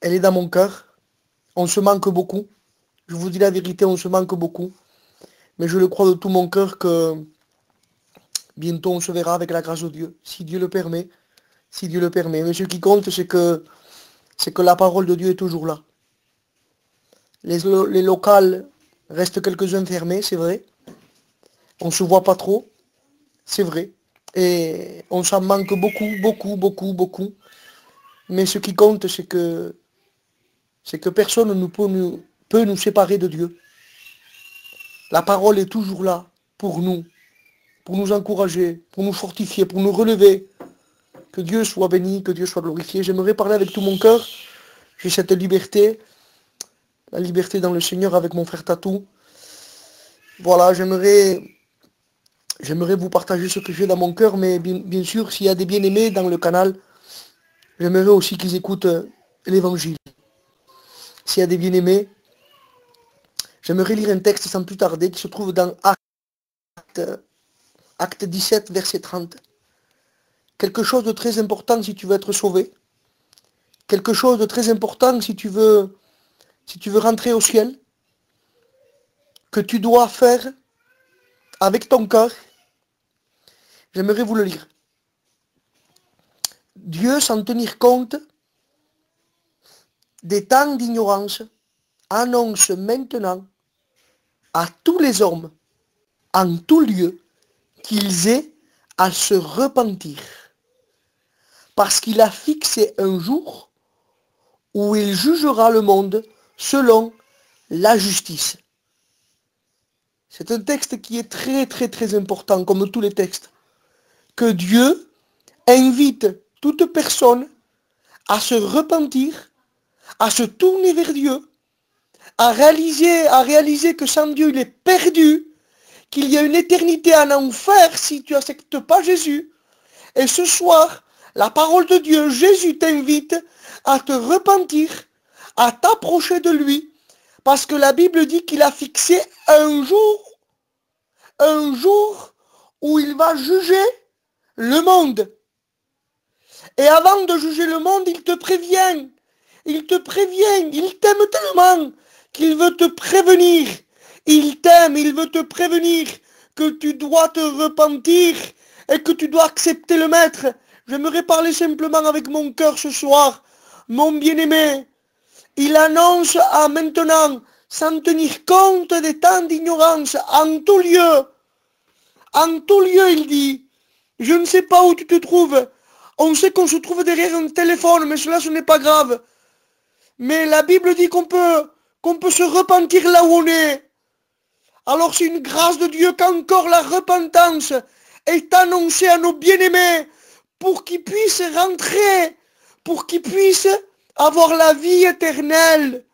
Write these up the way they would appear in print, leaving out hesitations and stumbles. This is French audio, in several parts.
elle est dans mon cœur. On se manque beaucoup. Je vous dis la vérité, on se manque beaucoup. Mais je le crois de tout mon cœur que bientôt on se verra avec la grâce de Dieu, si Dieu le permet. Si Dieu le permet. Mais ce qui compte, c'est que la parole de Dieu est toujours là. Les locales restent quelques-uns fermés, c'est vrai. On ne se voit pas trop, c'est vrai. Et on s'en manque beaucoup, beaucoup, beaucoup, beaucoup. Mais ce qui compte, c'est que personne ne peut nous séparer de Dieu. La parole est toujours là pour nous encourager, pour nous fortifier, pour nous relever. Que Dieu soit béni, que Dieu soit glorifié. J'aimerais parler avec tout mon cœur. J'ai cette liberté, la liberté dans le Seigneur avec mon frère Tatou. Voilà, j'aimerais vous partager ce que j'ai dans mon cœur, mais bien sûr, s'il y a des bien-aimés dans le canal, j'aimerais aussi qu'ils écoutent l'évangile. S'il y a des bien-aimés, j'aimerais lire un texte sans plus tarder qui se trouve dans Acte 17, verset 30. Quelque chose de très important si tu veux être sauvé. Quelque chose de très important si tu veux rentrer au ciel. Que tu dois faire avec ton cœur. J'aimerais vous le lire. Dieu, sans tenir compte des temps d'ignorance, annonce maintenant à tous les hommes, en tout lieu, qu'ils aient à se repentir. Parce qu'il a fixé un jour où il jugera le monde selon la justice. C'est un texte qui est très très très important, comme tous les textes. Que Dieu invite toute personne à se repentir, à se tourner vers Dieu, à réaliser que sans Dieu il est perdu, qu'il y a une éternité en enfer si tu n'acceptes pas Jésus. Et ce soir, la parole de Dieu, Jésus t'invite à te repentir, à t'approcher de lui, parce que la Bible dit qu'il a fixé un jour où il va juger le monde. Et avant de juger le monde, il te prévient. Il te prévient. Il t'aime tellement qu'il veut te prévenir. Il t'aime, il veut te prévenir que tu dois te repentir et que tu dois accepter le Maître. J'aimerais parler simplement avec mon cœur ce soir. Mon bien-aimé, il annonce à maintenant, sans tenir compte des temps d'ignorance, en tout lieu, il dit, je ne sais pas où tu te trouves. On sait qu'on se trouve derrière un téléphone, mais cela ce n'est pas grave. Mais la Bible dit qu'on peut se repentir là où on est. Alors c'est une grâce de Dieu qu'encore la repentance est annoncée à nos bien-aimés pour qu'ils puissent rentrer, pour qu'ils puissent avoir la vie éternelle.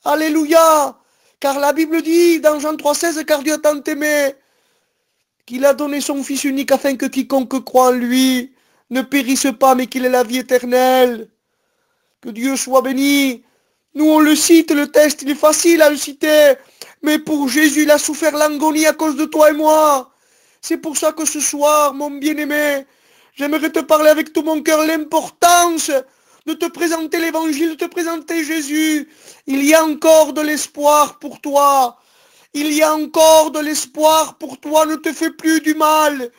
Alléluia. Car la Bible dit dans Jean 3,16, car Dieu a tant aimé qu'il a donné son Fils unique afin que quiconque croit en lui ne périsse pas mais qu'il ait la vie éternelle. Que Dieu soit béni. Nous on le cite, le texte, il est facile à le citer. Mais pour Jésus, il a souffert l'agonie à cause de toi et moi. C'est pour ça que ce soir, mon bien-aimé, j'aimerais te parler avec tout mon cœur l'importance de te présenter l'évangile, de te présenter Jésus. Il y a encore de l'espoir pour toi. Il y a encore de l'espoir pour toi, ne te fais plus du mal.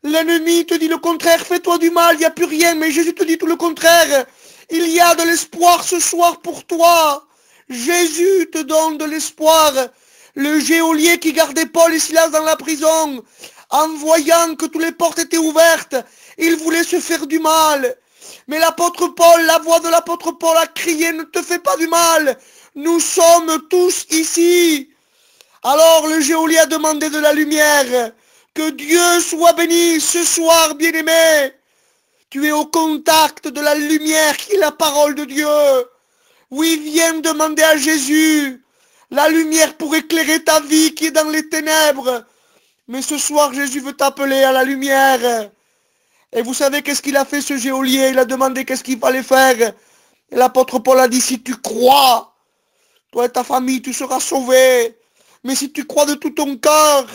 L'ennemi te dit le contraire, fais-toi du mal, il n'y a plus rien, mais Jésus te dit tout le contraire. Il y a de l'espoir ce soir pour toi. Jésus te donne de l'espoir. Le geôlier qui gardait Paul et Silas dans la prison, en voyant que toutes les portes étaient ouvertes, il voulait se faire du mal. Mais l'apôtre Paul, la voix de l'apôtre Paul a crié, ne te fais pas du mal. Nous sommes tous ici. Alors le geôlier a demandé de la lumière. Que Dieu soit béni ce soir, bien-aimé. Tu es au contact de la lumière qui est la parole de Dieu. Oui, viens demander à Jésus la lumière pour éclairer ta vie qui est dans les ténèbres. Mais ce soir, Jésus veut t'appeler à la lumière. Et vous savez qu'est-ce qu'il a fait ce geôlier? Il a demandé qu'est-ce qu'il fallait faire. Et l'apôtre Paul a dit, si tu crois, toi et ta famille, tu seras sauvé. Mais si tu crois de tout ton cœur,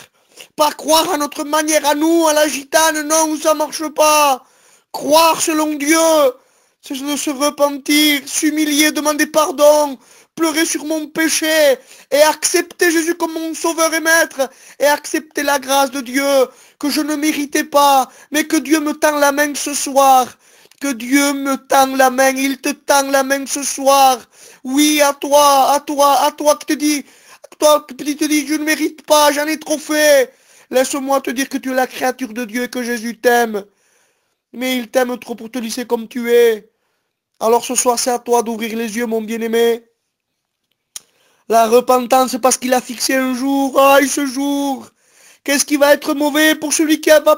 pas croire à notre manière à nous, à la gitane, non, ça marche pas. Croire selon Dieu, c'est de se repentir, s'humilier, demander pardon, pleurer sur mon péché et accepter Jésus comme mon sauveur et maître et accepter la grâce de Dieu que je ne méritais pas, mais que Dieu me tend la main ce soir. Que Dieu me tend la main, il te tend la main ce soir. Oui, à toi, à toi, à toi qui te dis, toi qui te dis, je ne mérite pas, j'en ai trop fait. Laisse-moi te dire que tu es la créature de Dieu et que Jésus t'aime. Mais il t'aime trop pour te laisser comme tu es. Alors ce soir, c'est à toi d'ouvrir les yeux, mon bien-aimé. La repentance, c'est parce qu'il a fixé un jour. Aïe, ce jour. Qu'est-ce qui va être mauvais pour celui qui a pas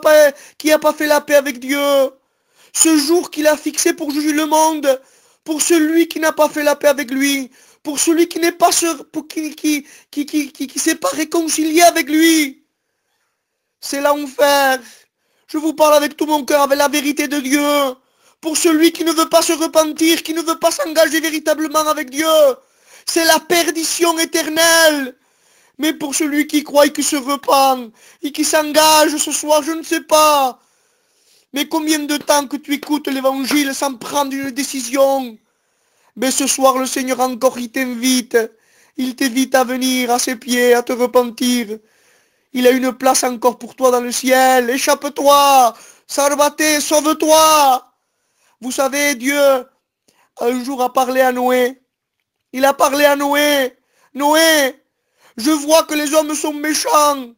fait la paix avec Dieu? Ce jour qu'il a fixé pour juger le monde, pour celui qui n'a pas fait la paix avec lui, pour celui qui n'est pas pour qui s'est pas réconcilié avec lui. C'est l'enfer. Je vous parle avec tout mon cœur, avec la vérité de Dieu. Pour celui qui ne veut pas se repentir, qui ne veut pas s'engager véritablement avec Dieu, c'est la perdition éternelle. Mais pour celui qui croit et qui se repent et qui s'engage ce soir, je ne sais pas. Mais combien de temps que tu écoutes l'évangile sans prendre une décision? Mais ce soir, le Seigneur encore, il t'invite. Il t'invite à venir à ses pieds, à te repentir. Il a une place encore pour toi dans le ciel. Échappe-toi. Salvate, sauve-toi. Vous savez, Dieu, un jour a parlé à Noé. Il a parlé à Noé. Noé, je vois que les hommes sont méchants.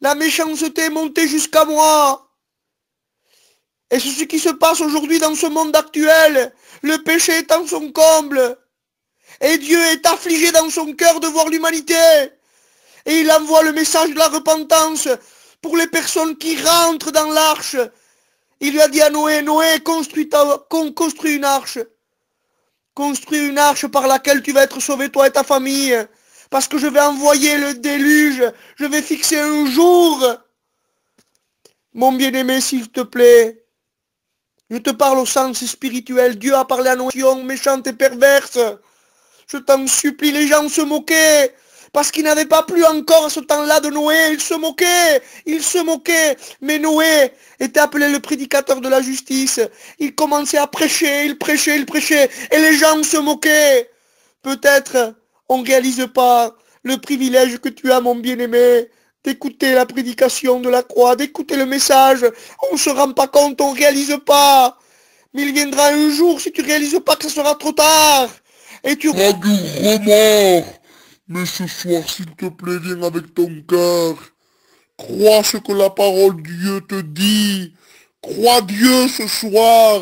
La méchanceté est montée jusqu'à moi. Et c'est ce qui se passe aujourd'hui dans ce monde actuel. Le péché est en son comble. Et Dieu est affligé dans son cœur de voir l'humanité. Et il envoie le message de la repentance pour les personnes qui rentrent dans l'arche. Il lui a dit à Noé, Noé, construis une arche. Construis une arche par laquelle tu vas être sauvé, toi et ta famille. Parce que je vais envoyer le déluge. Je vais fixer un jour. Mon bien-aimé, s'il te plaît. Je te parle au sens spirituel. Dieu a parlé à nos nations méchantes et perverses. Je t'en supplie, les gens se moquaient. Parce qu'ils n'avaient pas plu encore à ce temps-là de Noé. Ils se moquaient. Ils se moquaient. Mais Noé était appelé le prédicateur de la justice. Il commençait à prêcher. Il prêchait, il prêchait. Et les gens se moquaient. Peut-être on ne réalise pas le privilège que tu as, mon bien-aimé, d'écouter la prédication de la croix, d'écouter le message. On ne se rend pas compte, on ne réalise pas. Mais il viendra un jour, si tu ne réalises pas, que ce sera trop tard. Et tu auras du remords. Mais ce soir, s'il te plaît, viens avec ton cœur. Crois ce que la parole de Dieu te dit. Crois Dieu ce soir.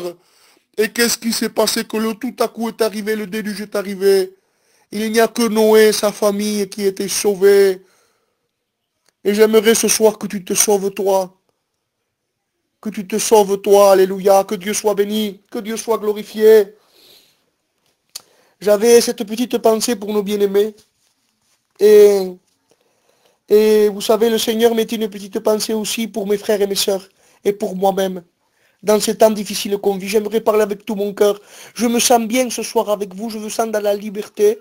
Et qu'est-ce qui s'est passé? Que le tout à coup est arrivé, le déluge est arrivé. Il n'y a que Noé et sa famille qui étaient sauvés. Et j'aimerais ce soir que tu te sauves toi. Que tu te sauves toi, alléluia. Que Dieu soit béni, que Dieu soit glorifié. J'avais cette petite pensée pour nos bien-aimés. Et vous savez, le Seigneur mettait une petite pensée aussi pour mes frères et mes sœurs. Et pour moi-même. Dans ces temps difficiles qu'on vit, j'aimerais parler avec tout mon cœur. Je me sens bien ce soir avec vous. Je me sens dans la liberté.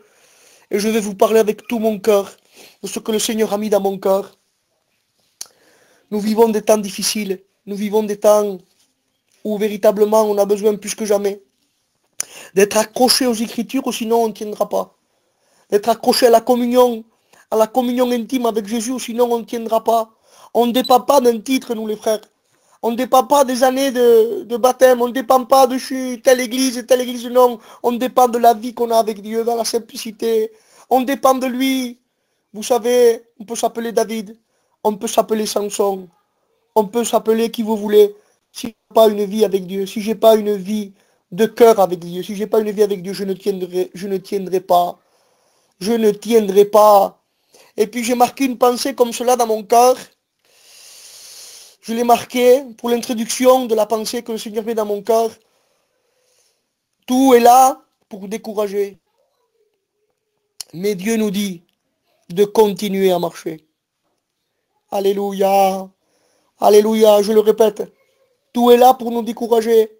Et je vais vous parler avec tout mon cœur de ce que le Seigneur a mis dans mon cœur. Nous vivons des temps difficiles. Nous vivons des temps où véritablement on a besoin plus que jamais d'être accroché aux Écritures, sinon on ne tiendra pas. D'être accroché à la communion intime avec Jésus, sinon on ne tiendra pas. On ne dépend pas d'un titre, nous les frères. On ne dépend pas des années de baptême, on ne dépend pas de telle église et telle église, non. On dépend de la vie qu'on a avec Dieu dans la simplicité. On dépend de lui. Vous savez, on peut s'appeler David, on peut s'appeler Samson, on peut s'appeler qui vous voulez. Si je n'ai pas une vie avec Dieu, si je n'ai pas une vie de cœur avec Dieu, si je n'ai pas une vie avec Dieu, je ne tiendrai pas. Je ne tiendrai pas. Et puis j'ai marqué une pensée comme cela dans mon cœur. Je l'ai marqué pour l'introduction de la pensée que le Seigneur met dans mon cœur. Tout est là pour décourager. Mais Dieu nous dit de continuer à marcher. Alléluia. Alléluia, je le répète. Tout est là pour nous décourager.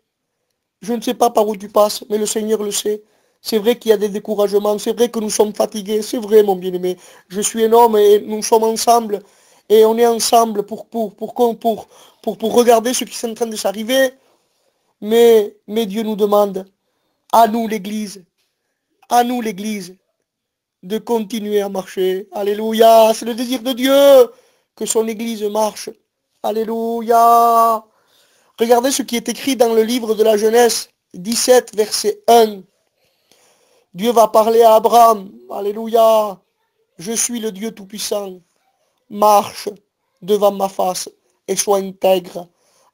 Je ne sais pas par où tu passes, mais le Seigneur le sait. C'est vrai qu'il y a des découragements, c'est vrai que nous sommes fatigués, c'est vrai mon bien-aimé. Je suis un homme et nous sommes ensemble. Et on est ensemble pour regarder ce qui est en train de s'arriver. Mais Dieu nous demande, à nous l'Église, de continuer à marcher. Alléluia, c'est le désir de Dieu que son Église marche. Alléluia. Regardez ce qui est écrit dans le livre de la Genèse 17, verset 1. Dieu va parler à Abraham. Alléluia. Je suis le Dieu Tout-Puissant. Marche devant ma face et sois intègre.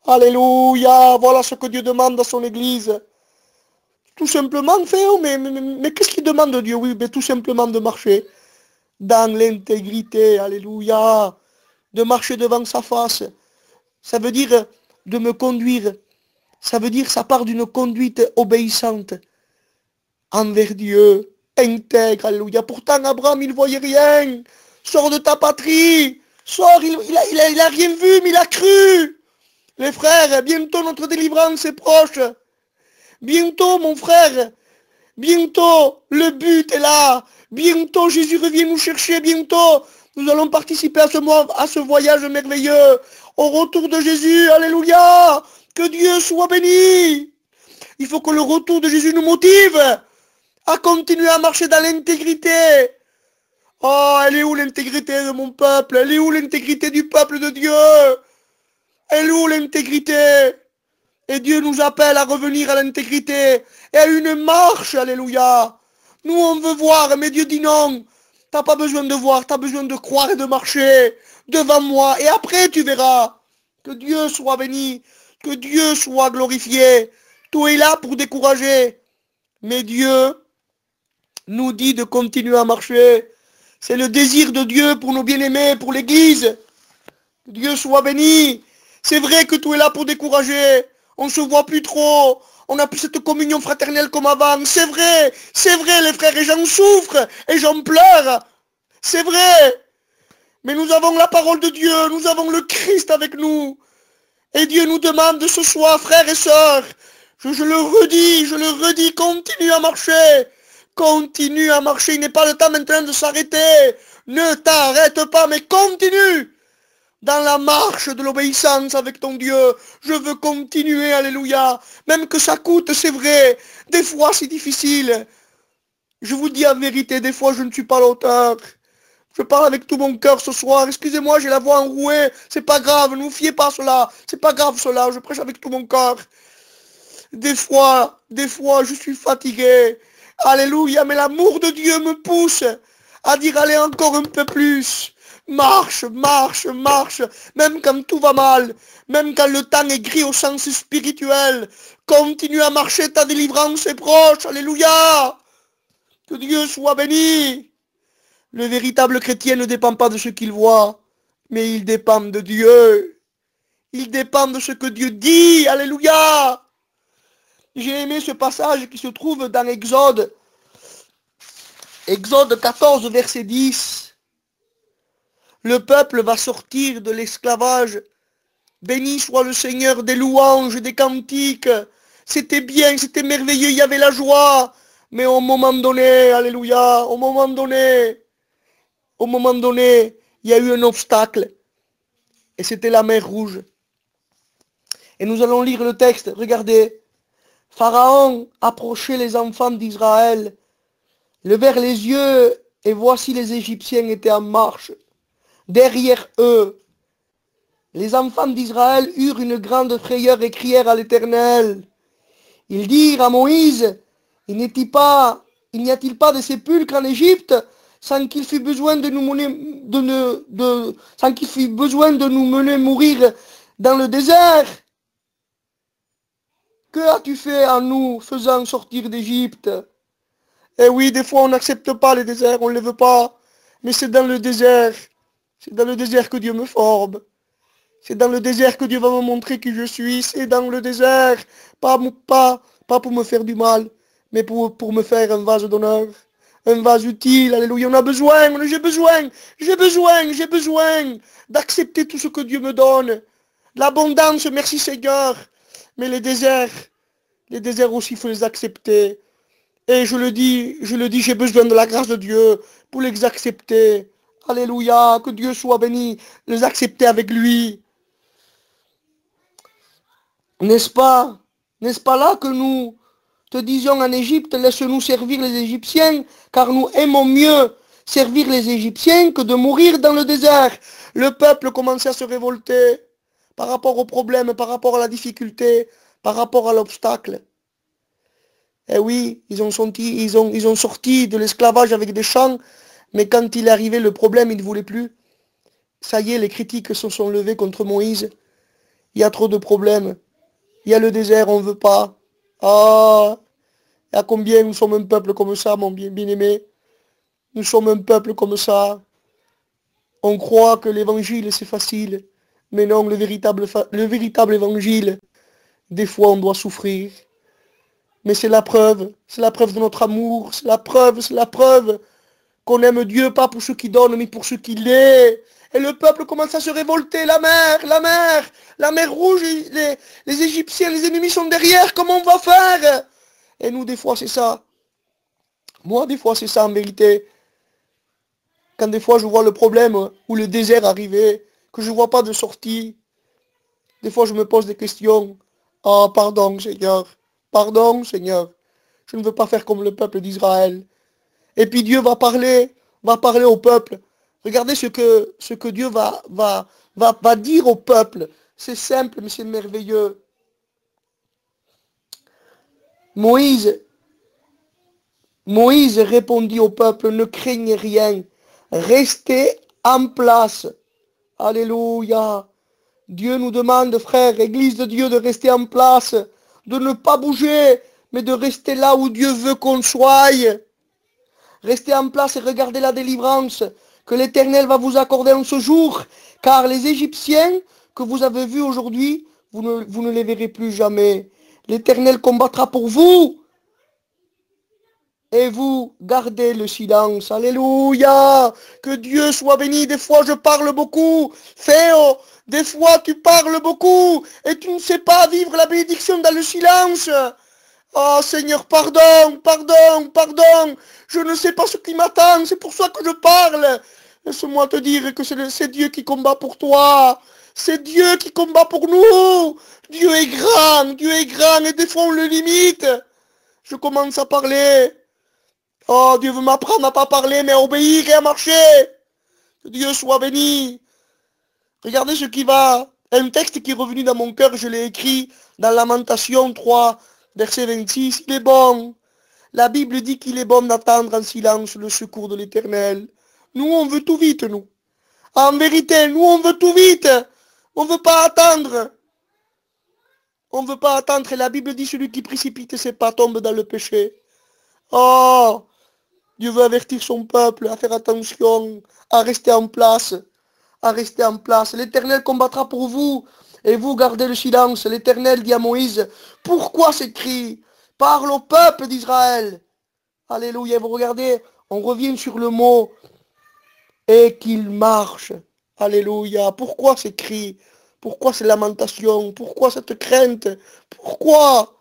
Alléluia. Voilà ce que Dieu demande à son Église. Tout simplement, frère, mais qu'est-ce qu'il demande de Dieu? Oui, mais tout simplement de marcher dans l'intégrité. Alléluia. De marcher devant sa face. Ça veut dire de me conduire. Ça veut dire ça part d'une conduite obéissante envers Dieu, intègre, alléluia. Pourtant, Abraham, il ne voyait rien. Sors de ta patrie. Sors, il a rien vu, mais il a cru. Les frères, bientôt notre délivrance est proche. Bientôt, mon frère, bientôt, le but est là. Bientôt, Jésus revient nous chercher. Bientôt, nous allons participer à ce voyage merveilleux. Au retour de Jésus, alléluia. Que Dieu soit béni. Il faut que le retour de Jésus nous motive à continuer à marcher dans l'intégrité. Oh, elle est où l'intégrité de mon peuple? Elle est où l'intégrité du peuple de Dieu? Elle est où l'intégrité? Et Dieu nous appelle à revenir à l'intégrité et à une marche, alléluia. Nous, on veut voir, mais Dieu dit non. T'as pas besoin de voir, t'as besoin de croire et de marcher devant moi. Et après, tu verras. Que Dieu soit béni, que Dieu soit glorifié. Tout est là pour décourager. Mais Dieu nous dit de continuer à marcher. C'est le désir de Dieu pour nos bien-aimés, pour l'Église. Que Dieu soit béni. C'est vrai que tout est là pour décourager. On ne se voit plus trop. On n'a plus cette communion fraternelle comme avant. C'est vrai les frères, et j'en souffre, et j'en pleure. C'est vrai. Mais nous avons la parole de Dieu, nous avons le Christ avec nous. Et Dieu nous demande ce soir, frères et sœurs, je le redis, continue à marcher. Continue à marcher, il n'est pas le temps maintenant de s'arrêter. Ne t'arrête pas, mais continue dans la marche de l'obéissance avec ton Dieu. Je veux continuer, alléluia. Même que ça coûte, c'est vrai. Des fois, c'est difficile. Je vous dis en vérité, des fois, je ne suis pas à l'auteur. Je parle avec tout mon cœur ce soir. Excusez-moi, j'ai la voix enrouée. C'est pas grave, ne vous fiez pas à cela. C'est pas grave cela, je prêche avec tout mon cœur. Des fois, je suis fatigué. Alléluia, mais l'amour de Dieu me pousse à dire allez encore un peu plus. Marche, marche, marche. Même quand tout va mal, même quand le temps est gris au sens spirituel. Continue à marcher, ta délivrance est proche. Alléluia. Que Dieu soit béni. Le véritable chrétien ne dépend pas de ce qu'il voit, mais il dépend de Dieu. Il dépend de ce que Dieu dit. Alléluia. J'ai aimé ce passage qui se trouve dans Exode 14, verset 10. Le peuple va sortir de l'esclavage. Béni soit le Seigneur, des louanges, des cantiques. C'était bien, c'était merveilleux, il y avait la joie. Mais au moment donné, alléluia, au moment donné, il y a eu un obstacle. Et c'était la mer Rouge. Et nous allons lire le texte. Regardez. Pharaon approchait les enfants d'Israël, levèrent les yeux, et voici les Égyptiens étaient en marche. Derrière eux, les enfants d'Israël eurent une grande frayeur et crièrent à l'Éternel. Ils dirent à Moïse, il n'y a-t-il pas de sépulcre en Égypte sans qu'il fût besoin de nous mener mourir dans le désert? Que as-tu fait en nous faisant sortir d'Égypte? Eh oui, des fois on n'accepte pas les déserts, on ne les veut pas. Mais c'est dans le désert que Dieu me forme. C'est dans le désert que Dieu va me montrer qui je suis. C'est dans le désert, pas pour me faire du mal, mais pour me faire un vase d'honneur. Un vase utile, alléluia, on a besoin, j'ai besoin d'accepter tout ce que Dieu me donne. L'abondance, merci Seigneur. Mais les déserts aussi, il faut les accepter. Et je le dis, j'ai besoin de la grâce de Dieu pour les accepter. Alléluia, que Dieu soit béni, les accepter avec lui. N'est-ce pas? N'est-ce pas là que nous te disions en Égypte, laisse-nous servir les Égyptiens, car nous aimons mieux servir les Égyptiens que de mourir dans le désert. Le peuple commençait à se révolter par rapport aux problèmes, par rapport à la difficulté, par rapport à l'obstacle. Eh oui, ils ont sorti de l'esclavage avec des chants, mais quand il est arrivé le problème, ils ne voulaient plus. Ça y est, les critiques se sont levées contre Moïse. Il y a trop de problèmes. Il y a le désert, on ne veut pas. Ah, et à combien nous sommes un peuple comme ça, mon bien-aimé? Nous sommes un peuple comme ça. On croit que l'évangile, c'est facile. Mais non, le véritable évangile, des fois, on doit souffrir. Mais c'est la preuve de notre amour, c'est la preuve qu'on aime Dieu, pas pour ce qu'il donne, mais pour ce qu'il est. Et le peuple commence à se révolter, la mer rouge, les Égyptiens, les ennemis sont derrière, comment on va faire? Et nous, des fois, c'est ça. Moi, des fois, c'est ça en vérité. Quand des fois, je vois le problème ou le désert arriver, que je ne vois pas de sortie, des fois, je me pose des questions. Ah, pardon, Seigneur. Pardon, Seigneur. Je ne veux pas faire comme le peuple d'Israël. Et puis Dieu va parler au peuple. Regardez ce que Dieu va dire au peuple. C'est simple, mais c'est merveilleux. Moïse répondit au peuple, ne craignez rien. Restez en place. Alléluia. Dieu nous demande, frères, Église de Dieu, de rester en place, de ne pas bouger, mais de rester là où Dieu veut qu'on soit. Restez en place et regardez la délivrance que l'Éternel va vous accorder en ce jour, car les Égyptiens que vous avez vus aujourd'hui, vous ne les verrez plus jamais. L'Éternel combattra pour vous. Et vous gardez le silence. Alléluia. Que Dieu soit béni. Des fois je parle beaucoup. Théo, des fois tu parles beaucoup. Et tu ne sais pas vivre la bénédiction dans le silence. Oh Seigneur, pardon, pardon, pardon. Je ne sais pas ce qui m'attend. C'est pour ça que je parle. Laisse-moi te dire que c'est Dieu qui combat pour toi. C'est Dieu qui combat pour nous. Dieu est grand et des fois on le limite. Je commence à parler. Oh, Dieu veut m'apprendre à pas parler, mais à obéir et à marcher. Que Dieu soit béni. Regardez ce qui va. Un texte qui est revenu dans mon cœur, je l'ai écrit dans Lamentation 3, verset 26. Il est bon. La Bible dit qu'il est bon d'attendre en silence le secours de l'Éternel. Nous, on veut tout vite, nous. En vérité, nous, on veut tout vite. On ne veut pas attendre. On ne veut pas attendre. Et la Bible dit celui qui précipite ses pas tombe dans le péché. Oh, Dieu veut avertir son peuple à faire attention, à rester en place, à rester en place. L'Éternel combattra pour vous et vous gardez le silence. L'Éternel dit à Moïse, pourquoi ces cris? Parle au peuple d'Israël. Alléluia. Vous regardez, on revient sur le mot et qu'il marche. Alléluia. Pourquoi ces cris? Pourquoi ces lamentations? Pourquoi cette crainte? Pourquoi?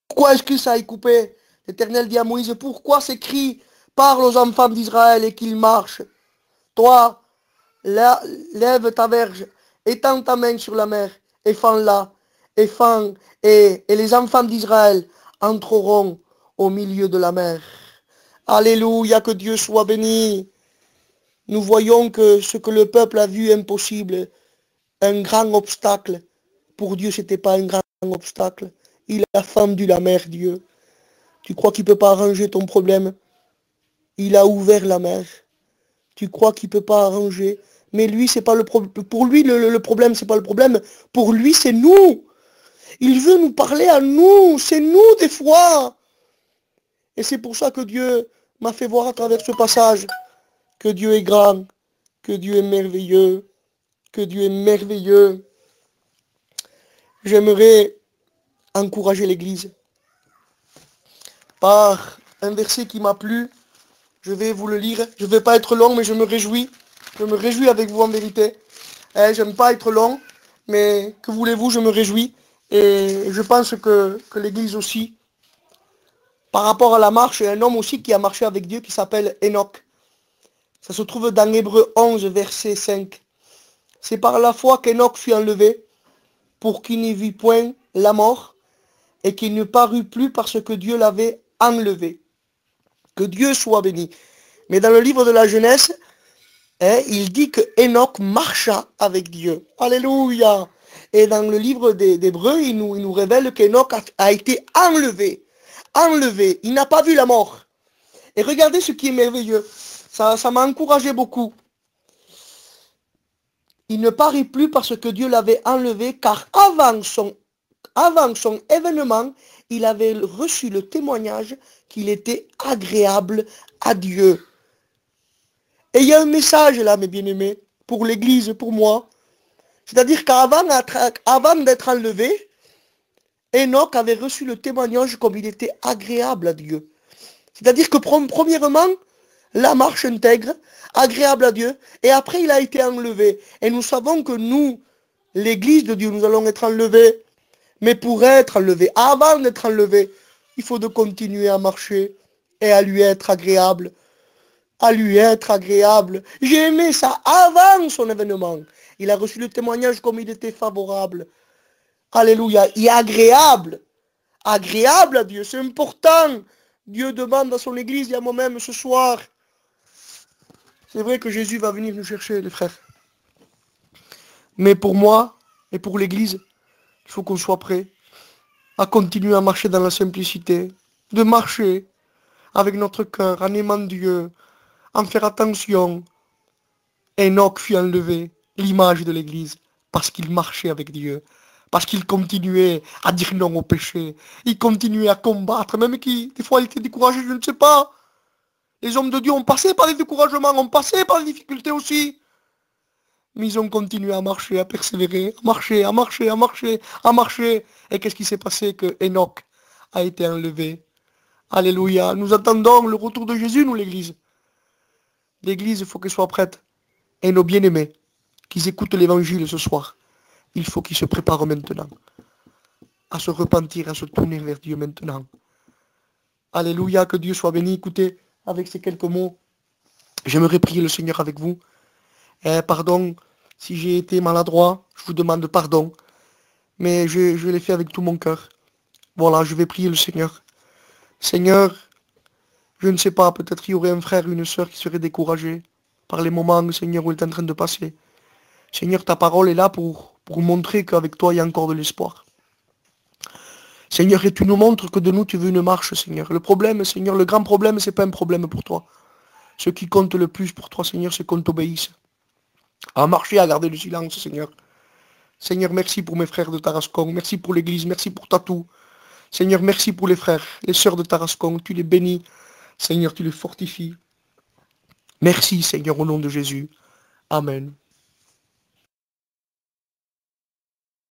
Pourquoi est-ce que ça est coupé? L'Éternel dit à Moïse, pourquoi ces cris? Parle aux enfants d'Israël et qu'ils marchent. Toi, lève ta verge, étends ta main sur la mer, et fends-la, et les enfants d'Israël entreront au milieu de la mer. Alléluia, que Dieu soit béni. Nous voyons que ce que le peuple a vu impossible, un grand obstacle, pour Dieu, ce n'était pas un grand obstacle. Il a fendu la mer, Dieu. Tu crois qu'il ne peut pas arranger ton problème? Il a ouvert la mer. Tu crois qu'il ne peut pas arranger? Mais lui, c'est pas le problème. Pour lui, le problème, c'est pas le problème. Pour lui, c'est nous. Il veut nous parler à nous. C'est nous, des fois. Et c'est pour ça que Dieu m'a fait voir à travers ce passage que Dieu est grand, que Dieu est merveilleux, que Dieu est merveilleux. J'aimerais encourager l'Église par un verset qui m'a plu. Je vais vous le lire. Je ne vais pas être long, mais je me réjouis. Je me réjouis avec vous en vérité. J'aime pas être long, mais que voulez-vous, je me réjouis. Et je pense que l'Église aussi. Par rapport à la marche, il y a un homme aussi qui a marché avec Dieu qui s'appelle Enoch. Ça se trouve dans Hébreux 11, verset 5. C'est par la foi qu'Enoch fut enlevé, pour qu'il n'y vit point la mort, et qu'il ne parut plus parce que Dieu l'avait enlevé. Que Dieu soit béni. Mais dans le livre de la Genèse, il dit que Enoch marcha avec Dieu. Alléluia. Et dans le livre d'Hébreux, il nous révèle qu'Enoch a été enlevé. Enlevé. Il n'a pas vu la mort. Et regardez ce qui est merveilleux. Ça m'a encouragé beaucoup. Il ne parut plus parce que Dieu l'avait enlevé, car avant son événement, il avait reçu le témoignage qu'il était agréable à Dieu. Et il y a un message là, mes bien-aimés, pour l'Église, pour moi. C'est-à-dire qu'avant d'être enlevé, Enoch avait reçu le témoignage comme il était agréable à Dieu. C'est-à-dire que premièrement, la marche intègre, agréable à Dieu, et après il a été enlevé. Et nous savons que nous, l'Église de Dieu, nous allons être enlevés. Mais pour être enlevé, avant d'être enlevé, il faut de continuer à marcher et à lui être agréable. À lui être agréable. J'ai aimé ça avant son événement. Il a reçu le témoignage comme il était favorable. Alléluia. Il est agréable. Agréable à Dieu. C'est important. Dieu demande à son église et à moi-même ce soir. C'est vrai que Jésus va venir nous chercher, les frères. Mais pour moi et pour l'église, il faut qu'on soit prêt à continuer à marcher dans la simplicité, de marcher avec notre cœur, en aimant Dieu, en faire attention. Enoch fut enlevé, l'image de l'église, parce qu'il marchait avec Dieu, parce qu'il continuait à dire non au péché, il continuait à combattre, même qui, des fois, il était découragé, je ne sais pas. Les hommes de Dieu ont passé par des découragements, ont passé par des difficultés aussi. Mais ils ont continué à marcher, à persévérer, à marcher, à marcher, à marcher, à marcher. Et qu'est-ce qui s'est passé? Que Enoch a été enlevé. Alléluia. Nous attendons le retour de Jésus, nous, l'Église. L'Église, il faut qu'elle soit prête. Et nos bien-aimés, qui écoutent l'Évangile ce soir, il faut qu'ils se préparent maintenant à se repentir, à se tourner vers Dieu maintenant. Alléluia, que Dieu soit béni. Écoutez, avec ces quelques mots, j'aimerais prier le Seigneur avec vous. Pardon si j'ai été maladroit, je vous demande pardon, mais je l'ai fait avec tout mon cœur. Voilà, je vais prier le Seigneur. Seigneur, je ne sais pas, peut-être il y aurait un frère, une sœur qui serait découragé par les moments, Seigneur, où il est en train de passer. Seigneur, ta parole est là pour montrer qu'avec toi, il y a encore de l'espoir. Seigneur, et tu nous montres que de nous, tu veux une marche, Seigneur. Le problème, Seigneur, le grand problème, c'est pas un problème pour toi. Ce qui compte le plus pour toi, Seigneur, c'est qu'on t'obéisse. À marcher, à garder le silence, Seigneur. Seigneur, merci pour mes frères de Tarascon. Merci pour l'église. Merci pour Tatou. Seigneur, merci pour les frères, les sœurs de Tarascon. Tu les bénis. Seigneur, tu les fortifies. Merci, Seigneur, au nom de Jésus. Amen.